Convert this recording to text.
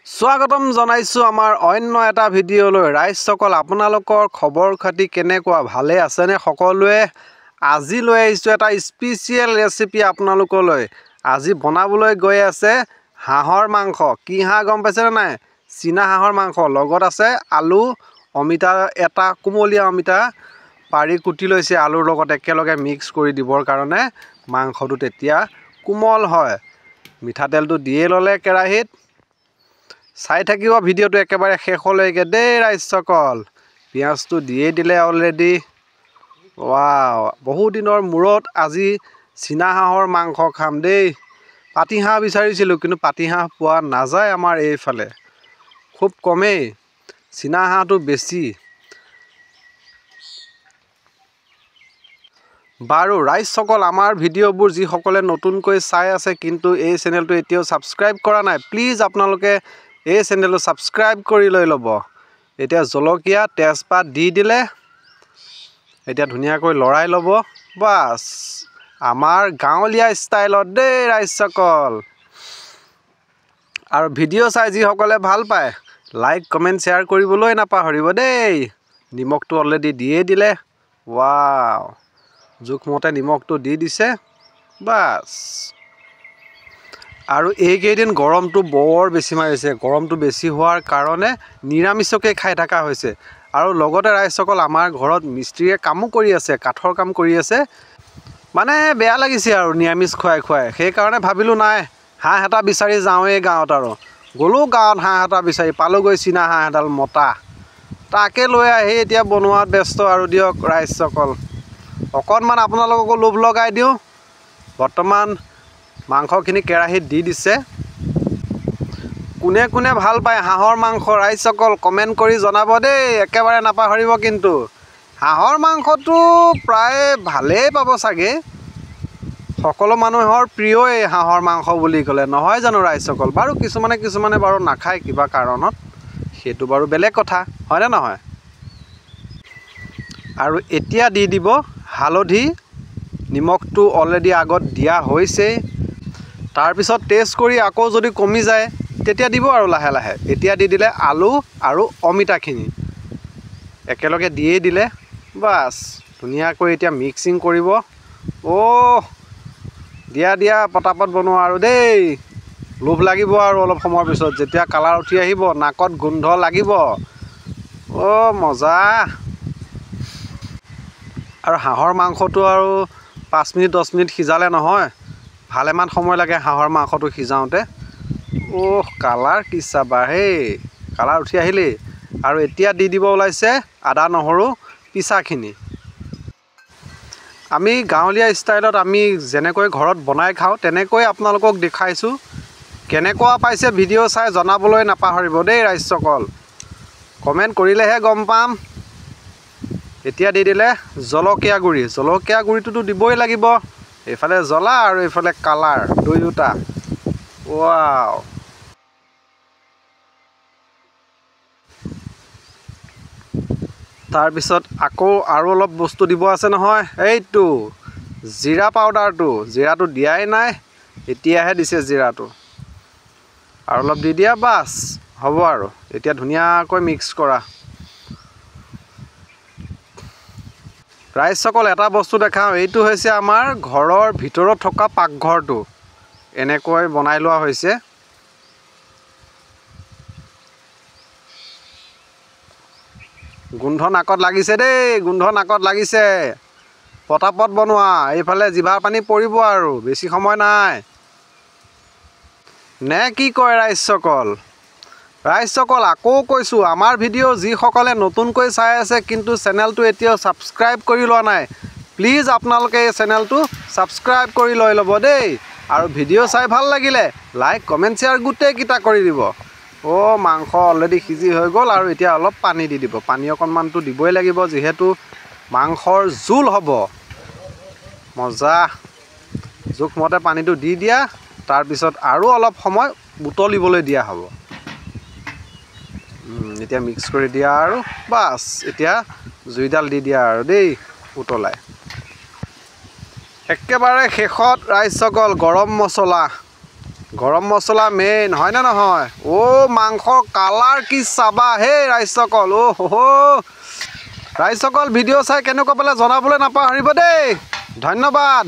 স্বাগতম জনাইছো আমাৰ অন্য এটা ভিডিঅ'লৈ ৰাইজসকল আপোনালোকৰ খবৰ খাতি কেনেকুৱা ভালে আছেনে সকলোৱে আজি লৈ আহিছো এটা স্পেচিয়েল ৰেচিপি আপোনালোকলৈ আজি বনাবলৈ গৈ আছে হাঁহৰ মাংস কি হাঁহ গম পাইছে নাই চীনা হাঁহৰ মাংস লগত আছে আলু অমিতা এটা কুমলীয়া অমিতা পাৰি কুটি লৈছে আলুৰ লগত একেলগে মিক্স কৰি দিবৰ কাৰণে মাংসটো তেতিয়া কোমল হয় মিঠাতেলটো দিয়ে ললে কেৰাহীত চাই থাকিব ভিডিঅ'টো একেবাৰে শেষলৈকে দেই ৰাইজসকল পিয়াজটো দিয়ে দিলে অলৰেডি ওৱাও বহু দিনৰ মূৰত আজি চীনা হাঁহৰ মাংস খাম দেই পাতি হাঁহ বিচাৰিছিলোঁ কিন্তু পাতি হাঁহ পোৱা নাযায় আমাৰ এইফালে খুব কমেই চীনা হাঁহটো বেছি বাৰু ৰাইজসকল আমাৰ ভিডিঅ'বোৰ যিসকলে নতুনকৈ চাই আছে কিন্তু এই চেনেলটো এতিয়াও ছাবস্ক্ৰাইব কৰা নাই প্লিজ আপোনালোকে এই চেনেলটো ছাবস্ক্ৰাইব কৰি লৈ ল'ব এতিয়া জলকীয়া তেজপাত দি দিলে এতিয়া ধুনীয়াকৈ লৰাই ল'ব বাস আমাৰ গাঁৱলীয়া ষ্টাইলত দেই ৰাইজসকল আৰু ভিডিঅ' চাই যিসকলে ভাল পায় লাইক কমেণ্ট শ্বেয়াৰ কৰিবলৈ নাপাহৰিব দেই নিমখটো অলৰেডি দিয়ে দিলে ৱাও জোখমতে নিমখটো দি দিছে বাস আৰু এইকেইদিন গৰমটো বৰ বেছি মাৰিছে গৰমটো বেছি হোৱাৰ কাৰণে নিৰামিষকে খাই থকা হৈছে আৰু লগতে ৰাইজসকল আমাৰ ঘৰত মিস্ত্ৰীয়ে কামো কৰি আছে কাঠৰ কাম কৰি আছে মানে বেয়া লাগিছে আৰু নিৰামিষ খুৱাই সেইকাৰণে ভাবিলোঁ নাই হাঁহ এটা বিচাৰি যাওঁৱেই গাঁৱত আৰু গ'লোঁ গাঁৱত হাঁহ এটা বিচাৰি পালোঁগৈ চীনা হাঁহ এডাল মতা তাকে লৈ আহি এতিয়া বনোৱাত ব্যস্ত আৰু দিয়ক ৰাইজসকল অকণমান আপোনালোককো লোভ লগাই দিওঁ বৰ্তমান মাংসখিনি কেৰাহীত দি দিছে কোনে কোনে ভাল পায় হাঁহৰ মাংস ৰাইজসকল কমেণ্ট কৰি জনাব দেই একেবাৰে নাপাহৰিব কিন্তু হাঁহৰ মাংসটো প্ৰায় ভালেই পাব চাগে সকলো মানুহৰ প্ৰিয়ই হাঁহৰ মাংস বুলি ক'লে নহয় জানো ৰাইজসকল বাৰু কিছুমানে বাৰু নাখায় কিবা কাৰণত সেইটো বাৰু বেলেগ কথা হয়নে নহয় আৰু এতিয়া দি দিব হালধি নিমখটো অলৰেডি আগত দিয়া হৈছে তাৰপিছত টেষ্ট কৰি আকৌ যদি কমি যায় তেতিয়া দিব আৰু লাহে লাহে এতিয়া দি দিলে আলু আৰু অমিতাখিনি একেলগে দিয়ে দিলে বাস ধুনীয়াকৈ এতিয়া মিক্সিং কৰিব দিয়া পটাপট বনোৱা আৰু দেই লোভ লাগিব আৰু অলপ সময়ৰ পিছত যেতিয়া কালাৰ উঠি আহিব নাকত গোন্ধ লাগিব মজা আৰু হাঁহৰ মাংসটো আৰু 5 মিনিট 10 মিনিট সিজালে নহয় ভালেমান সময় লাগে হাঁহৰ মাংসটো সিজাওঁতে কালাৰ কি চাবা হেই কালাৰ উঠি আহিলেই আৰু এতিয়া দি দিব ওলাইছে আদা নহৰু পিচাখিনি আমি গাঁৱলীয়া ষ্টাইলত আমি যেনেকৈ ঘৰত বনাই খাওঁ তেনেকৈ আপোনালোকক দেখাইছোঁ কেনেকুৱা পাইছে ভিডিঅ' চাই জনাবলৈ নাপাহৰিব দেই ৰাইজসকল কমেণ্ট কৰিলেহে গম পাম এতিয়া দি দিলে জলকীয়া গুড়িটোতো দিবই লাগিব এইফালে জ্বলা আৰু এইফালে কালাৰ দুয়োটা ৱাও তাৰপিছত আকৌ আৰু অলপ বস্তু দিব আছে নহয় এইটো জিৰা পাউডাৰটো জিৰাটো দিয়াই নাই এতিয়াহে দিছে জিৰাটো আৰু অলপ দি দিয়া বাছ হ'ব আৰু এতিয়া ধুনীয়াকৈ মিক্স কৰা ৰাইজসকল এটা বস্তু দেখাওঁ এইটো হৈছে আমাৰ ঘৰৰ ভিতৰত থকা পাকঘৰটো এনেকৈ বনাই লোৱা হৈছে গোন্ধ নাকত লাগিছে দেই পটাপট বনোৱা এইফালে জিভাৰ পানী পৰিব আৰু বেছি সময় নাই নে কি কয় ৰাইজসকল আকৌ কৈছোঁ আমাৰ ভিডিঅ' যিসকলে নতুনকৈ চাই আছে কিন্তু চেনেলটো এতিয়াও ছাবস্ক্ৰাইব কৰি লোৱা নাই প্লিজ আপোনালোকে এই চেনেলটো ছাবস্ক্ৰাইব কৰি লৈ ল'ব দেই আৰু ভিডিঅ' চাই ভাল লাগিলে লাইক কমেণ্ট শ্বেয়াৰ গোটেইকেইটা কৰি দিব মাংস অলৰেডি সিজি হৈ গ'ল আৰু এতিয়া অলপ পানী দি দিব পানী অকণমানটো দিবই লাগিব যিহেতু মাংসৰ জোল হ'ব মজা জোখমতে পানীটো দি দিয়া তাৰপিছত আৰু অলপ সময় উতলিবলৈ দিয়া হ'ব এতিয়া মিক্স কৰি দিয়া আৰু বাছ এতিয়া জুইডাল দি দিয়া আৰু দেই উতলাই একেবাৰে শেষত ৰাইজসকল গৰম মছলা গৰম মছলা মেইন হয়নে নহয় মাংসৰ কালাৰ কি চাবা হে ৰাইজসকল ৰাইজসকল ভিডিঅ' চাই কেনেকুৱা পালে জনাবলৈ নাপাহৰিব দেই ধন্যবাদ।